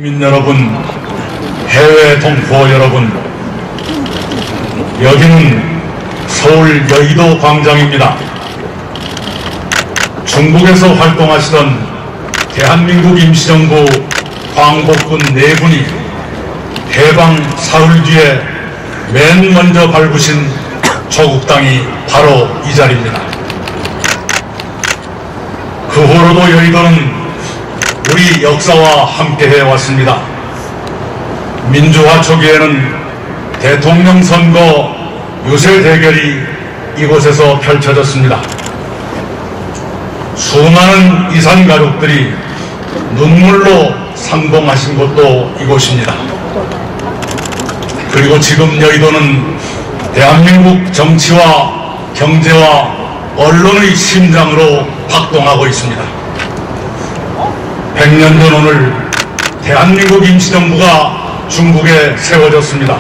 국민 여러분, 해외 동포 여러분, 여기는 서울 여의도 광장입니다. 중국에서 활동하시던 대한민국 임시정부 광복군 4분이 해방 사흘 뒤에 맨 먼저 밟으신 조국 땅이 바로 이 자리입니다. 그 후로도 여의도는 우리 역사와 함께해 왔습니다. 민주화 초기에는 대통령 선거 유세 대결이 이곳에서 펼쳐졌습니다. 수많은 이산 가족들이 눈물로 상봉하신 곳도 이곳입니다. 그리고 지금 여의도는 대한민국 정치와 경제와 언론의 심장으로 박동하고 있습니다. 100년 전 오늘 대한민국 임시정부가 중국에 세워졌습니다.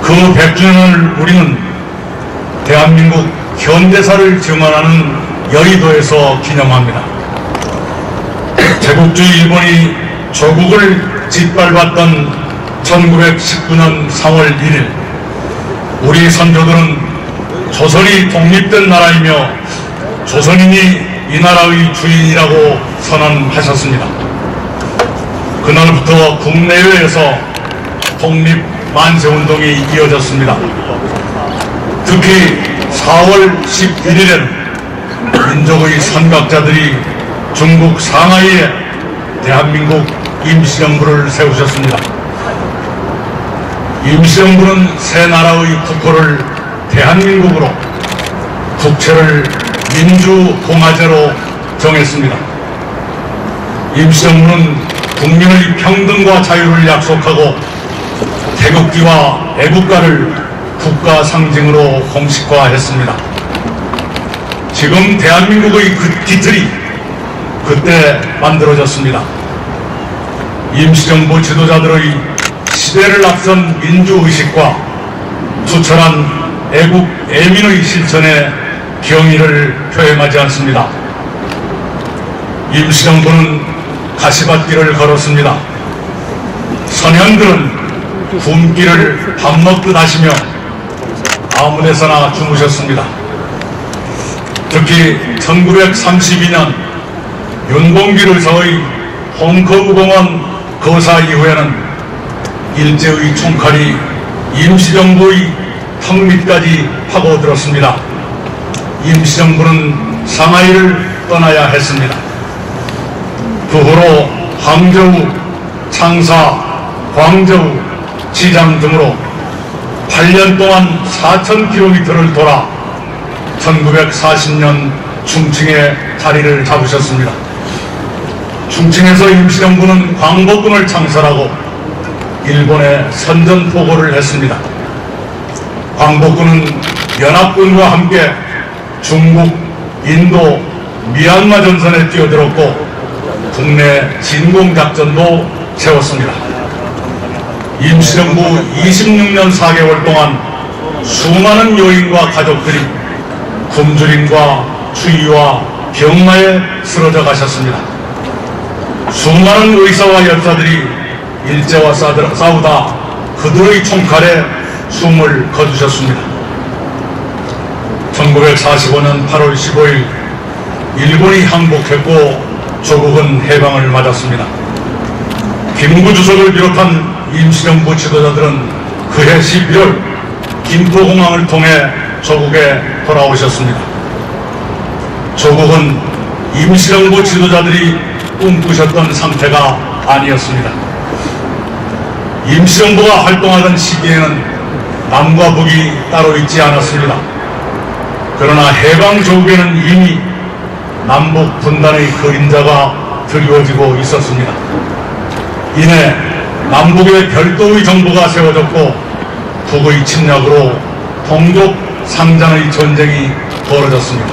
그 100주년을 우리는 대한민국 현대사를 증언하는 여의도에서 기념합니다. 제국주의 일본이 조국을 짓밟았던 1919년 3월 1일 우리 선조들은 조선이 독립된 나라이며 조선인이 이 나라의 주인이라고 선언하셨습니다. 그날부터 국내외에서 독립 만세운동이 이어졌습니다. 특히 4월 11일에는 민족의 선각자들이 중국 상하이에 대한민국 임시정부를 세우셨습니다. 임시정부는 새 나라의 국호를 대한민국으로, 국채를 민주공화제로 정했습니다. 임시정부는 국민의 평등과 자유를 약속하고 태극기와 애국가를 국가 상징으로 공식화했습니다. 지금 대한민국의 그 뒤틀이 그때 만들어졌습니다. 임시정부 지도자들의 시대를 앞선 민주의식과 투철한 애국 애민의 실천에 경의를 표명하지 않습니다. 임시정부는 가시밭길을 걸었습니다. 선현들은 굶기를 밥 먹듯 하시며 아무데서나 주무셨습니다. 특히 1932년 윤봉길 의사의 홍커구공원 거사 이후에는 일제의 총칼이 임시정부의 턱 밑까지 파고들었습니다. 임시정부는 상하이를 떠나야 했습니다. 그 후로 항저우, 창사, 광저우, 지장 등으로 8년 동안 4,000km를 돌아 1940년 충칭에 자리를 잡으셨습니다. 충칭에서 임시정부는 광복군을 창설하고 일본에 선전포고를 했습니다. 광복군은 연합군과 함께 중국, 인도, 미얀마 전선에 뛰어들었고 국내 진공작전도 세웠습니다. 임시정부 26년 4개월 동안 수많은 요인과 가족들이 굶주림과 추위와 병마에 쓰러져 가셨습니다. 수많은 의사와 열사들이 일제와 싸우다 그들의 총칼에 숨을 거두셨습니다. 1945년 8월 15일 일본이 항복했고 조국은 해방을 맞았습니다. 김구 주석을 비롯한 임시정부 지도자들은 그해 11월 김포공항을 통해 조국에 돌아오셨습니다. 조국은 임시정부 지도자들이 꿈꾸셨던 상태가 아니었습니다. 임시정부가 활동하던 시기에는 남과 북이 따로 있지 않았습니다. 그러나 해방 조국에는 이미 남북 분단의 그림자가 드리워지고 있었습니다. 이내 남북의 별도의 정부가 세워졌고 북의 침략으로 동족 상잔의 전쟁이 벌어졌습니다.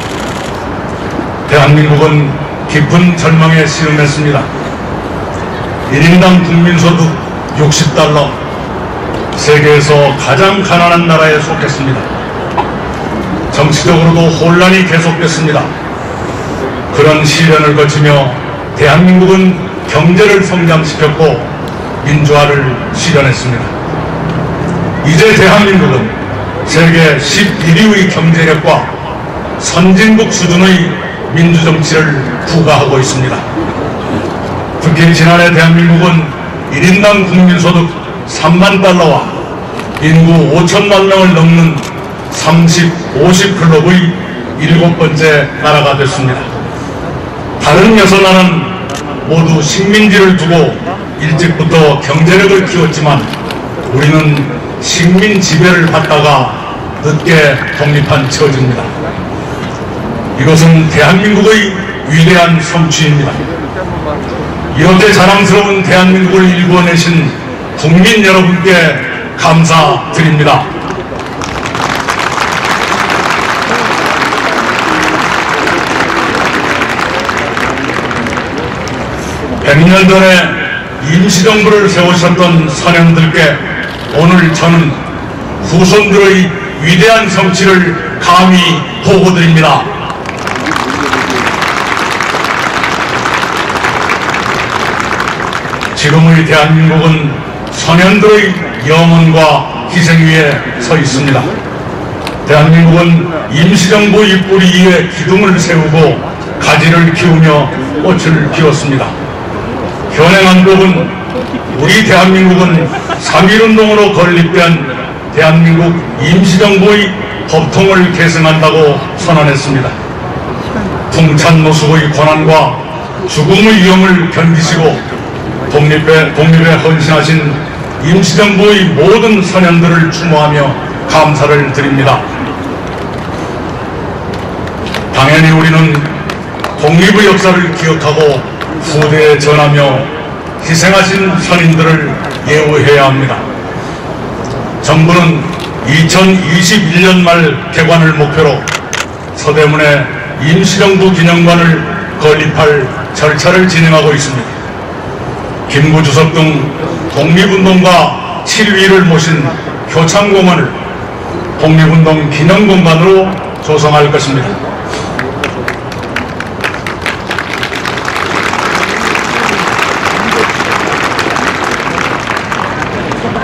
대한민국은 깊은 절망에 시름했습니다. 1인당 국민소득 60달러, 세계에서 가장 가난한 나라에 속했습니다. 정치적으로도 혼란이 계속됐습니다. 그런 시련을 거치며 대한민국은 경제를 성장시켰고 민주화를 실현했습니다. 이제 대한민국은 세계 11위의 경제력과 선진국 수준의 민주정치를 부과하고 있습니다. 특히 지난해 대한민국은 1인당 국민소득 3만 달러와 인구 5천만 명을 넘는 30-50 클럽의 7번째 나라가 됐습니다. 다른 6나라는 모두 식민지를 두고 일찍부터 경제력을 키웠지만 우리는 식민 지배를 받다가 늦게 독립한 처지입니다. 이것은 대한민국의 위대한 성취입니다. 이렇게 자랑스러운 대한민국을 일궈내신 국민 여러분께 감사드립니다. 100년 전에 임시정부를 세우셨던 선현들께 오늘 저는 후손들의 위대한 성취를 감히 보고드립니다. 지금의 대한민국은 선현들의 영혼과 희생 위에 서 있습니다. 대한민국은 임시정부의 뿌리 위에 기둥을 세우고 가지를 키우며 꽃을 피웠습니다. 현행헌법은 우리 대한민국은 3.1운동으로 건립된 대한민국 임시정부의 법통을 계승한다고 선언했습니다. 풍찬 노숙의 고난과 죽음의 위험을 견디시고 독립에 헌신하신 임시정부의 모든 선현들을 추모하며 감사를 드립니다. 당연히 우리는 독립의 역사를 기억하고 후대에 전하며 희생하신 선인들을 예우해야 합니다. 정부는 2021년 말 개관을 목표로 서대문에 임시정부 기념관을 건립할 절차를 진행하고 있습니다. 김구 주석 등 독립운동가 7위를 모신 효창공원을 독립운동 기념공간으로 조성할 것입니다.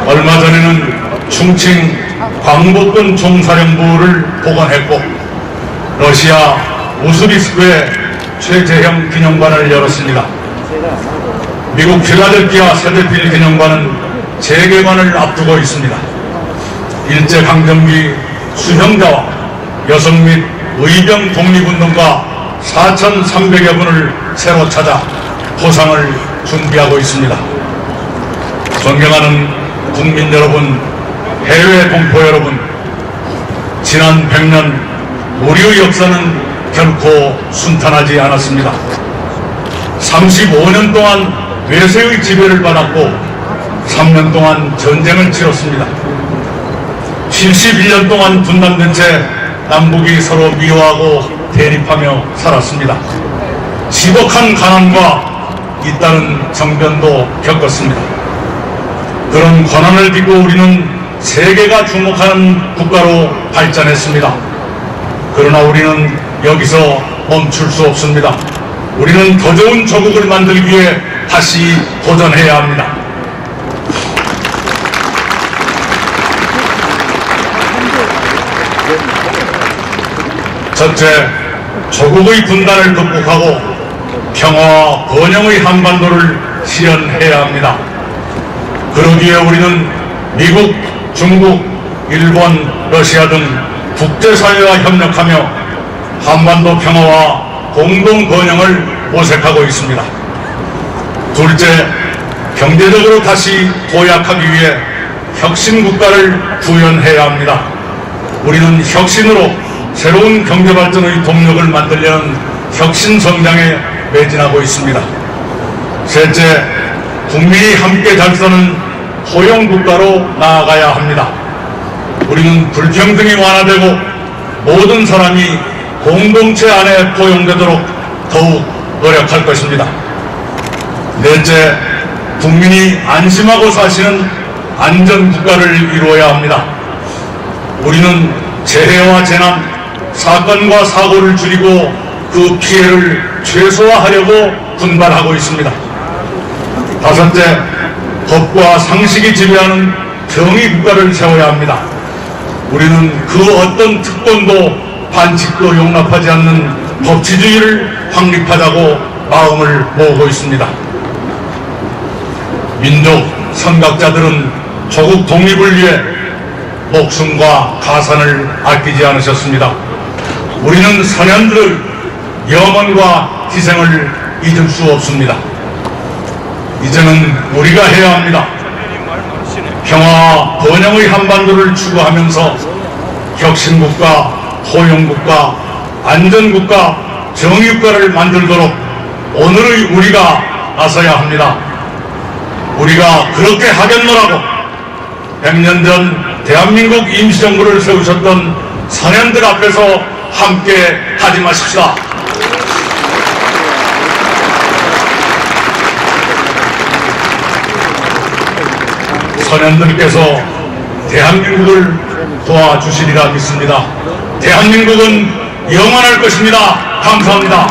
얼마 전에는 충칭 광복군 총사령부를 복원했고 러시아 우스비스크에 최재형 기념관을 열었습니다. 미국 필라델피아 세대필 기념관은 재개관을 앞두고 있습니다. 일제강점기 수형자와 여성 및 의병 독립운동가 4,300여 분을 새로 찾아 포상을 준비하고 있습니다. 존경하는 국민 여러분, 해외 동포 여러분, 지난 100년 우리의 역사는 결코 순탄하지 않았습니다. 35년 동안 외세의 지배를 받았고 3년 동안 전쟁을 치렀습니다. 71년 동안 분단된 채 남북이 서로 미워하고 대립하며 살았습니다. 지독한 가난과 잇따른 정변도 겪었습니다. 그런 고난을 딛고 우리는 세계가 주목하는 국가로 발전했습니다. 그러나 우리는 여기서 멈출 수 없습니다. 우리는 더 좋은 조국을 만들기 위해 다시 도전해야 합니다. 첫째, 조국의 분단을 극복하고 평화와 번영의 한반도를 실현해야 합니다. 그러기 위해 우리는 미국, 중국, 일본, 러시아 등 국제사회와 협력하며 한반도 평화와 공동 번영을 모색하고 있습니다. 둘째, 경제적으로 다시 도약하기 위해 혁신국가를 구현해야 합니다. 우리는 혁신으로 새로운 경제발전의 동력을 만들려는 혁신성장에 매진하고 있습니다. 셋째, 국민이 함께 잘 사는 포용국가로 나아가야 합니다. 우리는 불평등이 완화되고 모든 사람이 공동체 안에 포용되도록 더욱 노력할 것입니다. 넷째, 국민이 안심하고 사시는 안전국가를 이루어야 합니다. 우리는 재해와 재난, 사건과 사고를 줄이고 그 피해를 최소화하려고 분발하고 있습니다. 다섯째, 법과 상식이 지배하는 정의 국가를 세워야 합니다. 우리는 그 어떤 특권도 반칙도 용납하지 않는 법치주의를 확립하자고 마음을 모으고 있습니다. 민족 선각자들은 조국 독립을 위해 목숨과 가산을 아끼지 않으셨습니다. 우리는 선현들의 염원과 희생을 잊을 수 없습니다. 이제는 우리가 해야 합니다. 평화와 번영의 한반도를 추구하면서 혁신국가, 포용국가, 안전국가, 정의국가를 만들도록 오늘의 우리가 나서야 합니다. 우리가 그렇게 하겠노라고 100년 전 대한민국 임시정부를 세우셨던 선현들 앞에서 함께 하지 마십시다. 선현들께서 대한민국을 도와주시리라 믿습니다. 대한민국은 영원할 것입니다. 감사합니다.